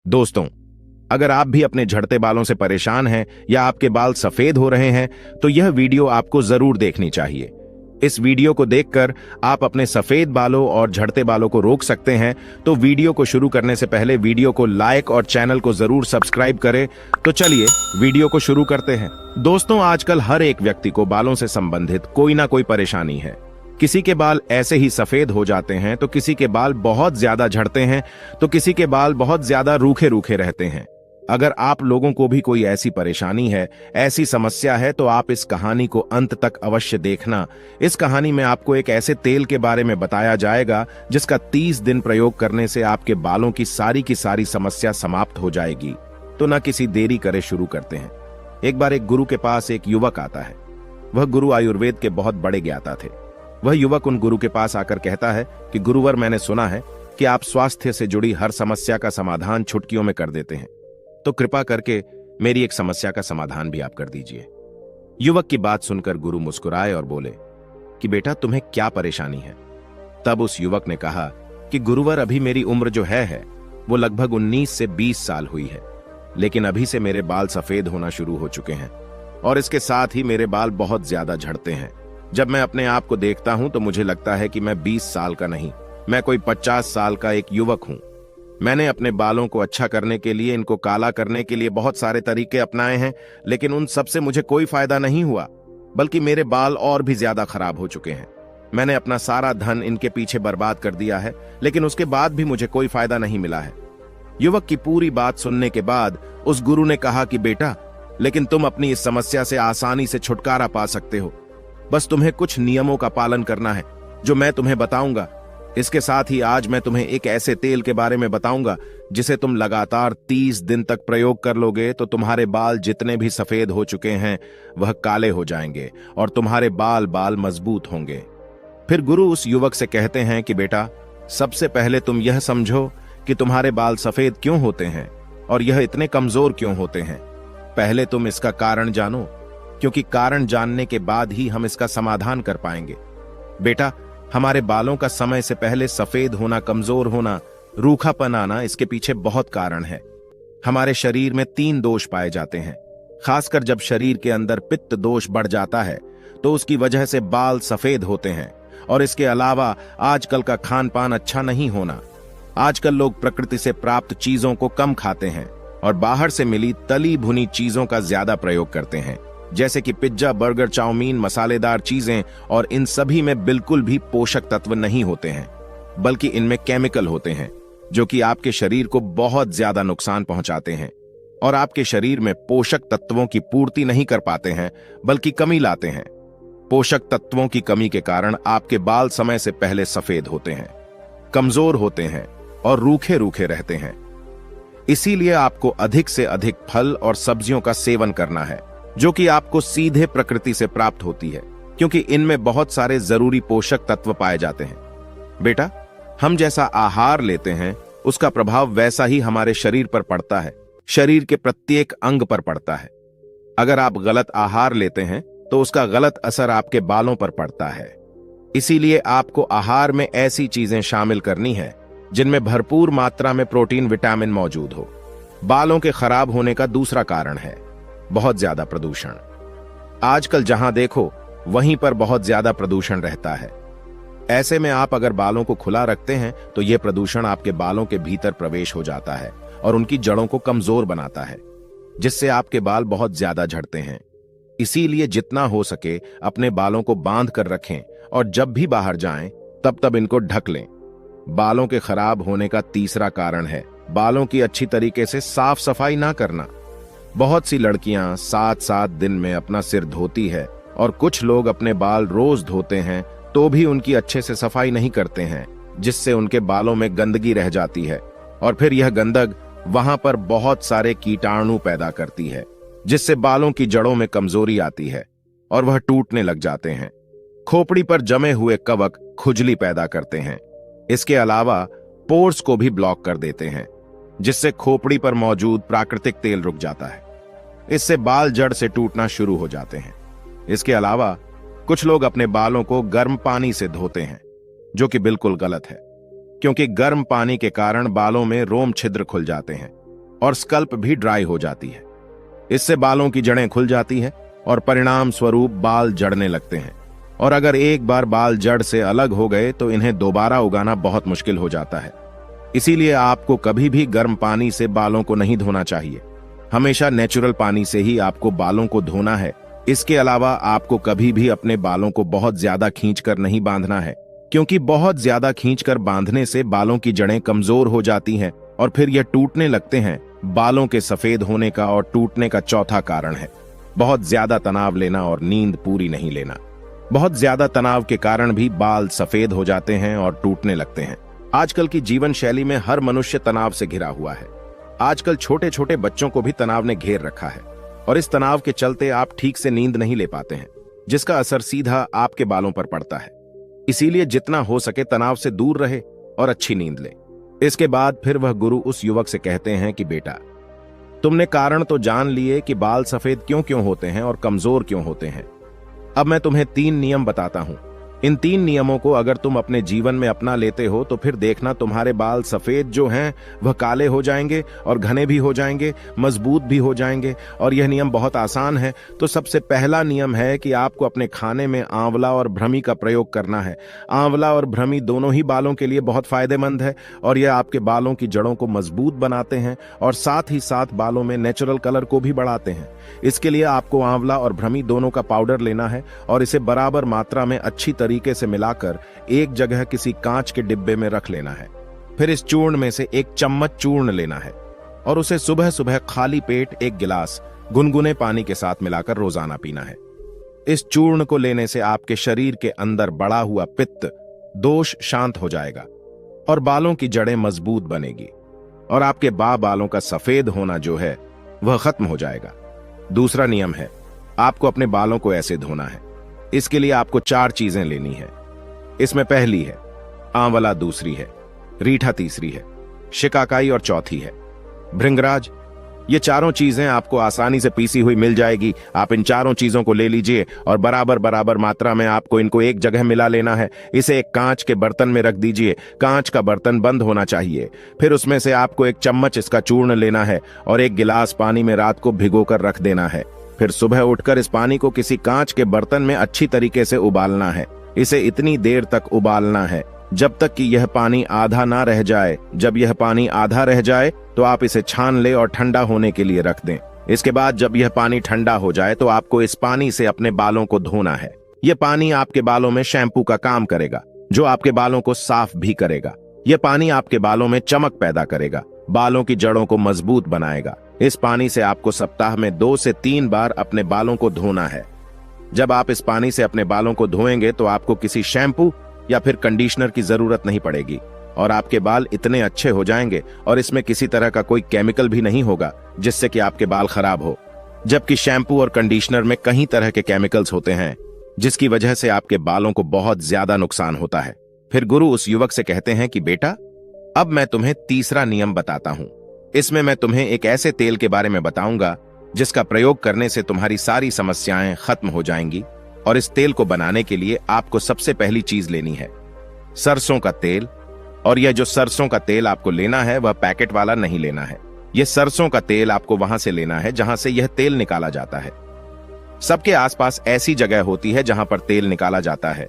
दोस्तों, अगर आप भी अपने झड़ते बालों से परेशान हैं या आपके बाल सफेद हो रहे हैं तो यह वीडियो आपको जरूर देखनी चाहिए। इस वीडियो को देखकर आप अपने सफेद बालों और झड़ते बालों को रोक सकते हैं। तो वीडियो को शुरू करने से पहले वीडियो को लाइक और चैनल को जरूर सब्सक्राइब करें। तो चलिए वीडियो को शुरू करते हैं। दोस्तों, आजकल हर एक व्यक्ति को बालों से संबंधित कोई ना कोई परेशानी है। किसी के बाल ऐसे ही सफेद हो जाते हैं, तो किसी के बाल बहुत ज्यादा झड़ते हैं, तो किसी के बाल बहुत ज्यादा रूखे रूखे रहते हैं। अगर आप लोगों को भी कोई ऐसी परेशानी है, ऐसी समस्या है, तो आप इस कहानी को अंत तक अवश्य देखना। इस कहानी में आपको एक ऐसे तेल के बारे में बताया जाएगा जिसका 30 दिन प्रयोग करने से आपके बालों की सारी समस्या समाप्त हो जाएगी। तो न किसी देरी करे शुरू करते हैं। एक बार एक गुरु के पास एक युवक आता है। वह गुरु आयुर्वेद के बहुत बड़े ज्ञाता थे। वह युवक उन गुरु के पास आकर कहता है कि गुरुवर, मैंने सुना है कि आप स्वास्थ्य से जुड़ी हर समस्या का समाधान चुटकियों में कर देते हैं, तो कृपा करके मेरी एक समस्या का समाधान भी आप कर दीजिए। युवक की बात सुनकर गुरु मुस्कुराए और बोले कि बेटा, तुम्हें क्या परेशानी है। तब उस युवक ने कहा कि गुरुवर, अभी मेरी उम्र जो है वो लगभग 19 से 20 साल हुई है, लेकिन अभी से मेरे बाल सफेद होना शुरू हो चुके हैं और इसके साथ ही मेरे बाल बहुत ज्यादा झड़ते हैं। जब मैं अपने आप को देखता हूं तो मुझे लगता है कि मैं 20 साल का नहीं, मैं कोई 50 साल का एक युवक हूं। मैंने अपने बालों को अच्छा करने के लिए, इनको काला करने के लिए बहुत सारे तरीके अपनाए हैं, लेकिन उन सब से मुझे कोई फायदा नहीं हुआ, बल्कि मेरे बाल और भी ज्यादा खराब हो चुके हैं। मैंने अपना सारा धन इनके पीछे बर्बाद कर दिया है, लेकिन उसके बाद भी मुझे कोई फायदा नहीं मिला है। युवक की पूरी बात सुनने के बाद उस गुरु ने कहा कि बेटा, लेकिन तुम अपनी इस समस्या से आसानी से छुटकारा पा सकते हो। बस तुम्हें कुछ नियमों का पालन करना है जो मैं तुम्हें बताऊंगा। इसके साथ ही आज मैं तुम्हें एक ऐसे तेल के बारे में बताऊंगा जिसे तुम लगातार 30 दिन तक प्रयोग कर लोगे तो तुम्हारे बाल जितने भी सफेद हो चुके हैं वह काले हो जाएंगे और तुम्हारे बाल मजबूत होंगे। फिर गुरु उस युवक से कहते हैं कि बेटा, सबसे पहले तुम यह समझो कि तुम्हारे बाल सफेद क्यों होते हैं और यह इतने कमजोर क्यों होते हैं। पहले तुम इसका कारण जानो, क्योंकि कारण जानने के बाद ही हम इसका समाधान कर पाएंगे। बेटा, हमारे बालों का समय से पहले सफेद होना, कमजोर होना, रूखापन आना, इसके पीछे बहुत कारण है। हमारे शरीर में 3 दोष पाए जाते हैं। खासकर जब शरीर के अंदर पित्त दोष बढ़ जाता है तो उसकी वजह से बाल सफेद होते हैं। और इसके अलावा आजकल का खान पान अच्छा नहीं होना। आजकल लोग प्रकृति से प्राप्त चीजों को कम खाते हैं और बाहर से मिली तली भुनी चीजों का ज्यादा प्रयोग करते हैं, जैसे कि पिज्जा, बर्गर, चाउमीन, मसालेदार चीजें। और इन सभी में बिल्कुल भी पोषक तत्व नहीं होते हैं, बल्कि इनमें केमिकल होते हैं जो कि आपके शरीर को बहुत ज्यादा नुकसान पहुंचाते हैं और आपके शरीर में पोषक तत्वों की पूर्ति नहीं कर पाते हैं, बल्कि कमी लाते हैं। पोषक तत्वों की कमी के कारण आपके बाल समय से पहले सफेद होते हैं, कमजोर होते हैं और रूखे रूखे रहते हैं। इसीलिए आपको अधिक से अधिक फल और सब्जियों का सेवन करना है, जो कि आपको सीधे प्रकृति से प्राप्त होती है, क्योंकि इनमें बहुत सारे जरूरी पोषक तत्व पाए जाते हैं। बेटा, हम जैसा आहार लेते हैं उसका प्रभाव वैसा ही हमारे शरीर पर पड़ता है, शरीर के प्रत्येक अंग पर पड़ता है। अगर आप गलत आहार लेते हैं तो उसका गलत असर आपके बालों पर पड़ता है। इसीलिए आपको आहार में ऐसी चीजें शामिल करनी है जिनमें भरपूर मात्रा में प्रोटीन, विटामिन मौजूद हो। बालों के खराब होने का दूसरा कारण है बहुत ज्यादा प्रदूषण। आजकल जहां देखो वहीं पर बहुत ज्यादा प्रदूषण रहता है। ऐसे में आप अगर बालों को खुला रखते हैं तो यह प्रदूषण आपके बालों के भीतर प्रवेश हो जाता है और उनकी जड़ों को कमजोर बनाता है, जिससे आपके बाल बहुत ज्यादा झड़ते हैं। इसीलिए जितना हो सके अपने बालों को बांध कर रखें और जब भी बाहर जाएं तब इनको ढक लें। बालों के खराब होने का तीसरा कारण है बालों की अच्छी तरीके से साफ सफाई ना करना। बहुत सी लड़कियां 7-7 दिन में अपना सिर धोती है और कुछ लोग अपने बाल रोज धोते हैं तो भी उनकी अच्छे से सफाई नहीं करते हैं, जिससे उनके बालों में गंदगी रह जाती है और फिर यह गंदग वहां पर बहुत सारे कीटाणु पैदा करती है, जिससे बालों की जड़ों में कमजोरी आती है और वह टूटने लग जाते हैं। खोपड़ी पर जमे हुए कवक खुजली पैदा करते हैं। इसके अलावा पोर्स को भी ब्लॉक कर देते हैं, जिससे खोपड़ी पर मौजूद प्राकृतिक तेल रुक जाता है। इससे बाल जड़ से टूटना शुरू हो जाते हैं। इसके अलावा कुछ लोग अपने बालों को गर्म पानी से धोते हैं, जो कि बिल्कुल गलत है, क्योंकि गर्म पानी के कारण बालों में रोम छिद्र खुल जाते हैं और स्कल्प भी ड्राई हो जाती है। इससे बालों की जड़ें खुल जाती हैं और परिणाम स्वरूप बाल जड़ने लगते हैं। और अगर एक बार बाल जड़ से अलग हो गए तो इन्हें दोबारा उगाना बहुत मुश्किल हो जाता है। इसीलिए आपको कभी भी गर्म पानी से बालों को नहीं धोना चाहिए। हमेशा नेचुरल पानी से ही आपको बालों को धोना है। इसके अलावा आपको कभी भी अपने बालों को बहुत ज्यादा खींचकर नहीं बांधना है, क्योंकि बहुत ज्यादा खींचकर बांधने से बालों की जड़ें कमजोर हो जाती हैं और फिर यह टूटने लगते हैं। बालों के सफेद होने का और टूटने का चौथा कारण है बहुत ज्यादा तनाव लेना और नींद पूरी नहीं लेना। बहुत ज्यादा तनाव के कारण भी बाल सफेद हो जाते हैं और टूटने लगते हैं। आजकल की जीवन शैली में हर मनुष्य तनाव से घिरा हुआ है। आजकल छोटे छोटे बच्चों को भी तनाव ने घेर रखा है और इस तनाव के चलते आप ठीक से नींद नहीं ले पाते हैं, जिसका असर सीधा आपके बालों पर पड़ता है। इसीलिए जितना हो सके तनाव से दूर रहे और अच्छी नींद ले। इसके बाद फिर वह गुरु उस युवक से कहते हैं कि बेटा, तुमने कारण तो जान लिए कि बाल सफेद क्यों क्यों होते हैं और कमजोर क्यों होते हैं। अब मैं तुम्हें 3 नियम बताता हूं। इन 3 नियमों को अगर तुम अपने जीवन में अपना लेते हो तो फिर देखना तुम्हारे बाल सफेद जो हैं वह काले हो जाएंगे और घने भी हो जाएंगे, मजबूत भी हो जाएंगे। और यह नियम बहुत आसान है। तो सबसे पहला नियम है कि आपको अपने खाने में आंवला और भ्रमी का प्रयोग करना है। आंवला और भ्रमी दोनों ही बालों के लिए बहुत फायदेमंद है और यह आपके बालों की जड़ों को मजबूत बनाते हैं और साथ ही साथ बालों में नेचुरल कलर को भी बढ़ाते हैं। इसके लिए आपको आंवला और भ्रमी दोनों का पाउडर लेना है और इसे बराबर मात्रा में अच्छी तरीके से मिलाकर एक जगह किसी कांच के डिब्बे में रख लेना है। फिर इस चूर्ण में से 1 चम्मच चूर्ण लेना है और उसे सुबह सुबह खाली पेट 1 गिलास गुनगुने पानी के साथ मिलाकर रोजाना पीना है। इस चूर्ण को लेने से आपके शरीर के अंदर बढ़ा हुआ पित्त दोष शांत हो जाएगा और बालों की जड़ें मजबूत बनेगी और आपके बालों का सफेद होना जो है वह खत्म हो जाएगा। दूसरा नियम है, आपको अपने बालों को ऐसे धोना है। इसके लिए आपको 4 चीजें लेनी है। इसमें पहली है आंवला, दूसरी है रीठा, तीसरी है शिकाकाई और चौथी है भृंगराज। ये चारों चीजें आपको आसानी से पीसी हुई मिल जाएगी। आप इन चारों चीजों को ले लीजिए और बराबर बराबर मात्रा में आपको इनको एक जगह मिला लेना है। इसे एक कांच के बर्तन में रख दीजिए। कांच का बर्तन बंद होना चाहिए। फिर उसमें से आपको 1 चम्मच इसका चूर्ण लेना है और 1 गिलास पानी में रात को भिगोकर रख देना है। फिर सुबह उठकर इस पानी को किसी कांच के बर्तन में अच्छी तरीके से उबालना है। इसे इतनी देर तक उबालना है जब तक कि यह पानी आधा ना रह जाए। जब यह पानी आधा रह जाए तो आप इसे छान ले और ठंडा होने के लिए रख दें। इसके बाद जब यह पानी ठंडा हो जाए तो आपको इस पानी से अपने बालों को धोना है। यह पानी आपके बालों में शैम्पू का काम करेगा, जो आपके बालों को साफ भी करेगा। यह पानी आपके बालों में चमक पैदा करेगा, बालों की जड़ों को मजबूत बनाएगा। इस पानी से आपको सप्ताह में 2 से 3 बार अपने बालों को धोना है। जब आप इस पानी से अपने बालों को धोएंगे तो आपको किसी शैम्पू या फिर कंडीशनर की जरूरत नहीं पड़ेगी और आपके बाल इतने अच्छे हो जाएंगे और इसमें किसी तरह का कोई केमिकल भी नहीं होगा जिससे कि आपके बाल खराब हो। जबकि शैम्पू और कंडीशनर में कई तरह के केमिकल्स होते हैं जिसकी वजह से आपके बालों को बहुत ज्यादा नुकसान होता है। फिर गुरु उस युवक से कहते हैं कि बेटा, अब मैं तुम्हें तीसरा नियम बताता हूं। इसमें मैं तुम्हें एक ऐसे तेल के बारे में बताऊंगा जिसका प्रयोग करने से तुम्हारी सारी समस्याएं खत्म हो जाएंगी। और इस तेल को बनाने के लिए आपको सबसे पहली चीज लेनी है सरसों का तेल। और यह जो सरसों का तेल आपको लेना है वह पैकेट वाला नहीं लेना है। यह सरसों का तेल आपको वहां से लेना है जहां से यह तेल निकाला जाता है। सबके आसपास ऐसी जगह होती है जहां पर तेल निकाला जाता है।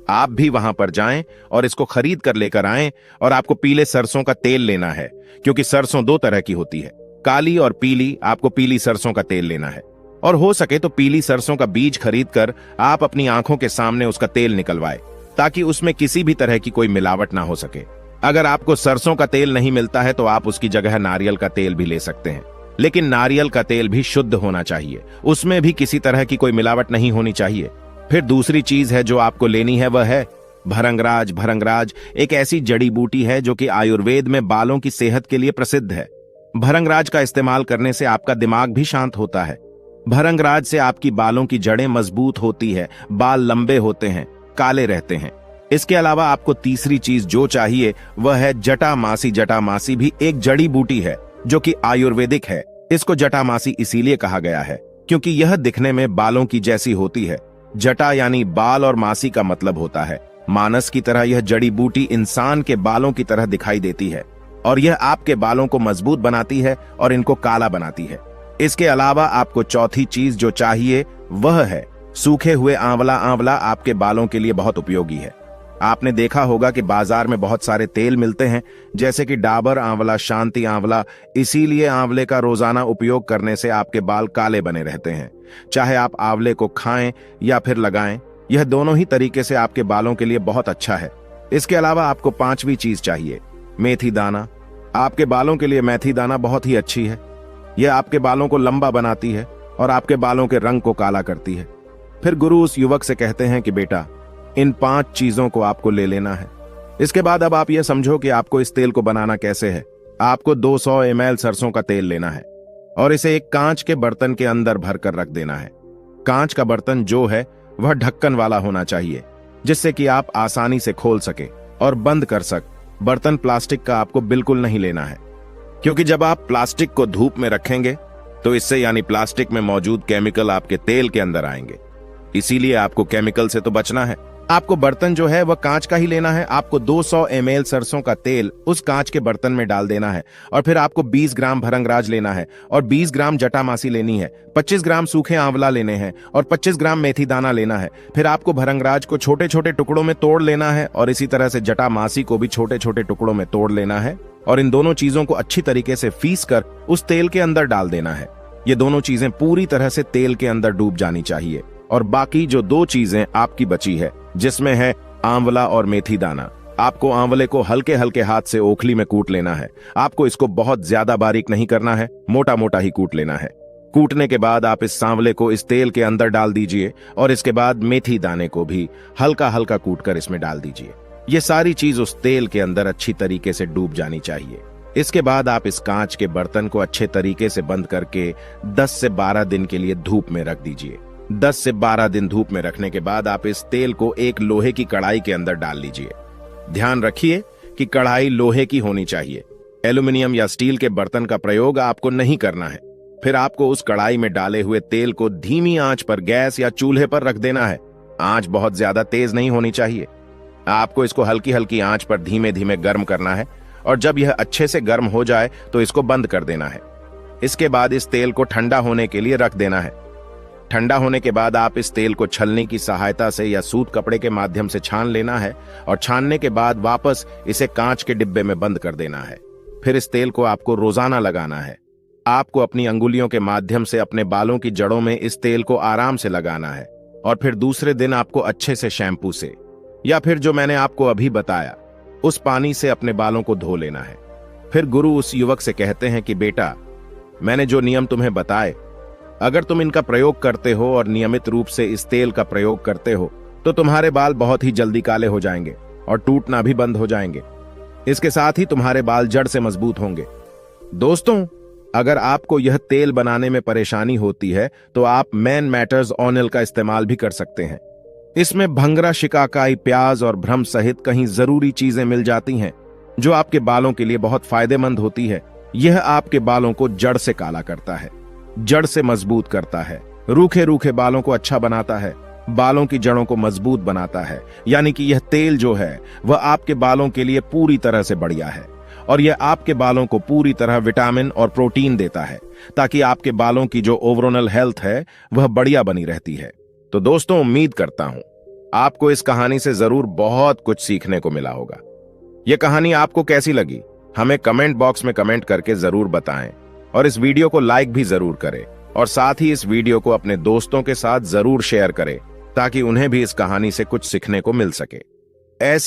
आप भी वहां पर जाएं और इसको खरीद कर लेकर आएं। और आपको पीले सरसों का तेल लेना है, क्योंकि सरसों 2 तरह की होती है, काली और पीली। आपको पीली सरसों का तेल लेना है और हो सके तो पीली सरसों का बीज खरीदकर आप अपनी आंखों के सामने उसका तेल निकलवाए, ताकि उसमें किसी भी तरह की कोई मिलावट ना हो सके। अगर आपको सरसों का तेल नहीं मिलता है तो आप उसकी जगह नारियल का तेल भी ले सकते हैं, लेकिन नारियल का तेल भी शुद्ध होना चाहिए, उसमें भी किसी तरह की कोई मिलावट नहीं होनी चाहिए। फिर दूसरी चीज है जो आपको लेनी है, वह है भृंगराज। भृंगराज एक ऐसी जड़ी बूटी है जो कि आयुर्वेद में बालों की सेहत के लिए प्रसिद्ध है। भृंगराज का इस्तेमाल करने से आपका दिमाग भी शांत होता है। भृंगराज से आपकी बालों की जड़ें मजबूत होती है, बाल लंबे होते हैं, काले रहते हैं। इसके अलावा आपको तीसरी चीज जो चाहिए वह है जटामासी। जटामासी भी एक जड़ी बूटी है जो कि आयुर्वेदिक है। इसको जटामासी इसीलिए कहा गया है क्योंकि यह दिखने में बालों की जैसी होती है। जटा यानी बाल और मासी का मतलब होता है मानस की तरह। यह जड़ी बूटी इंसान के बालों की तरह दिखाई देती है और यह आपके बालों को मजबूत बनाती है और इनको काला बनाती है। इसके अलावा आपको चौथी चीज जो चाहिए वह है सूखे हुए आंवला। आंवला आपके बालों के लिए बहुत उपयोगी है। आपने देखा होगा कि बाजार में बहुत सारे तेल मिलते हैं, जैसे कि डाबर आंवला, शांति आंवला। इसीलिए आंवले का रोजाना उपयोग करने से आपके बाल काले बने रहते हैं। चाहे आप आंवले को खाएं या फिर लगाएं, यह दोनों ही तरीके से आपके बालों के लिए बहुत अच्छा है। इसके अलावा आपको पांचवी चीज चाहिए, मेथी दाना। आपके बालों के लिए मेथी दाना बहुत ही अच्छी है। यह आपके बालों को लंबा बनाती है और आपके बालों के रंग को काला करती है। फिर गुरु उस युवक से कहते हैं कि बेटा, इन 5 चीजों को आपको ले लेना है। इसके बाद अब आप यह समझो कि आपको इस तेल को बनाना कैसे है। आपको 200 ml सरसों का तेल लेना है और इसे एक कांच के बर्तन के अंदर भरकर रख देना है। कांच का बर्तन जो है वह ढक्कन वाला होना चाहिए, जिससे कि आप आसानी से खोल सके और बंद कर सक। बर्तन प्लास्टिक का आपको बिल्कुल नहीं लेना है, क्योंकि जब आप प्लास्टिक को धूप में रखेंगे तो इससे यानी प्लास्टिक में मौजूद केमिकल आपके तेल के अंदर आएंगे। इसीलिए आपको केमिकल से तो बचना है। आपको बर्तन जो है वह कांच का ही लेना है। आपको 200 ml सरसों का तेल उस कांच के बर्तन में डाल देना है और फिर आपको 20 ग्राम भरंगराज लेना है और 20 ग्राम जटामासी लेनी है, 25 ग्राम सूखे आंवला लेने हैं और 25 ग्राम मेथी दाना लेना है। फिर आपको भरंगराज को छोटे छोटे टुकड़ों में तोड़ लेना है और इसी तरह से जटामासी को भी छोटे छोटे टुकड़ों में तोड़ लेना है और इन दोनों चीजों को अच्छी तरीके से पीस कर उस तेल के अंदर डाल देना है। ये दोनों चीजें पूरी तरह से तेल के अंदर डूब जानी चाहिए और बाकी जो 2 चीजें आपकी बची है, जिसमें है आंवला और मेथी दाना, आपको आंवले को हल्के हल्के हाथ से ओखली में कूट लेना है। आपको इसको बहुत ज्यादा बारीक नहीं करना है, मोटा मोटा ही कूट लेना है। कूटने के बाद आप इस सांवले को इस तेल के अंदर डाल दीजिए और इसके बाद मेथी दाने को भी हल्का हल्का कूट कर इसमें डाल दीजिए। ये सारी चीज उस तेल के अंदर अच्छी तरीके से डूब जानी चाहिए। इसके बाद आप इस कांच के बर्तन को अच्छे तरीके से बंद करके 10 से 12 दिन के लिए धूप में रख दीजिए। 10 से 12 दिन धूप में रखने के बाद आप इस तेल को एक लोहे की कढ़ाई के अंदर डाल लीजिए। ध्यान रखिए कि कढ़ाई लोहे की होनी चाहिए। एल्यूमिनियम या स्टील के बर्तन का प्रयोग आपको नहीं करना है। फिर आपको उस कढ़ाई में डाले हुए तेल को धीमी आंच पर गैस या चूल्हे पर रख देना है। आंच बहुत ज्यादा तेज नहीं होनी चाहिए। आपको इसको हल्की हल्की आंच पर धीमे धीमे गर्म करना है और जब यह अच्छे से गर्म हो जाए तो इसको बंद कर देना है। इसके बाद इस तेल को ठंडा होने के लिए रख देना है। ठंडा होने के बाद आप इस तेल को छलनी की सहायता से या सूत कपड़े के माध्यम से छान लेना है और छानने के बाद वापस इसे कांच के डिब्बे में बंद कर देना है। फिर इस तेल को आपको रोजाना लगाना है। आपको अपनी अंगुलियों के माध्यम से अपने बालों की जड़ों में इस तेल को आराम से लगाना है और फिर दूसरे दिन आपको अच्छे से शैम्पू से या फिर जो मैंने आपको अभी बताया उस पानी से अपने बालों को धो लेना है। फिर गुरु उस युवक से कहते हैं कि बेटा, मैंने जो नियम तुम्हें बताए, अगर तुम इनका प्रयोग करते हो और नियमित रूप से इस तेल का प्रयोग करते हो तो तुम्हारे बाल बहुत ही जल्दी काले हो जाएंगे और टूटना भी बंद हो जाएंगे। इसके साथ ही तुम्हारे बाल जड़ से मजबूत होंगे। दोस्तों, अगर आपको यह तेल बनाने में परेशानी होती है तो आप मैन मैटर्स ऑयल का इस्तेमाल भी कर सकते हैं। इसमें भंगरा, शिकाकाई, प्याज और भ्रम सहित कई जरूरी चीजें मिल जाती हैं जो आपके बालों के लिए बहुत फायदेमंद होती है। यह आपके बालों को जड़ से काला करता है, जड़ से मजबूत करता है, रूखे रूखे बालों को अच्छा बनाता है, बालों की जड़ों को मजबूत बनाता है। यानी कि यह तेल जो है वह आपके बालों के लिए पूरी तरह से बढ़िया है और यह आपके बालों को पूरी तरह विटामिन और प्रोटीन देता है ताकि आपके बालों की जो ओवरऑल हेल्थ है वह बढ़िया बनी रहती है। तो दोस्तों, उम्मीद करता हूं आपको इस कहानी से जरूर बहुत कुछ सीखने को मिला होगा। यह कहानी आपको कैसी लगी हमें कमेंट बॉक्स में कमेंट करके जरूर बताएं और इस वीडियो को लाइक भी जरूर करें और साथ ही इस वीडियो को अपने दोस्तों के साथ जरूर शेयर करें ताकि उन्हें भी इस कहानी से कुछ सीखने को मिल सके। ऐसी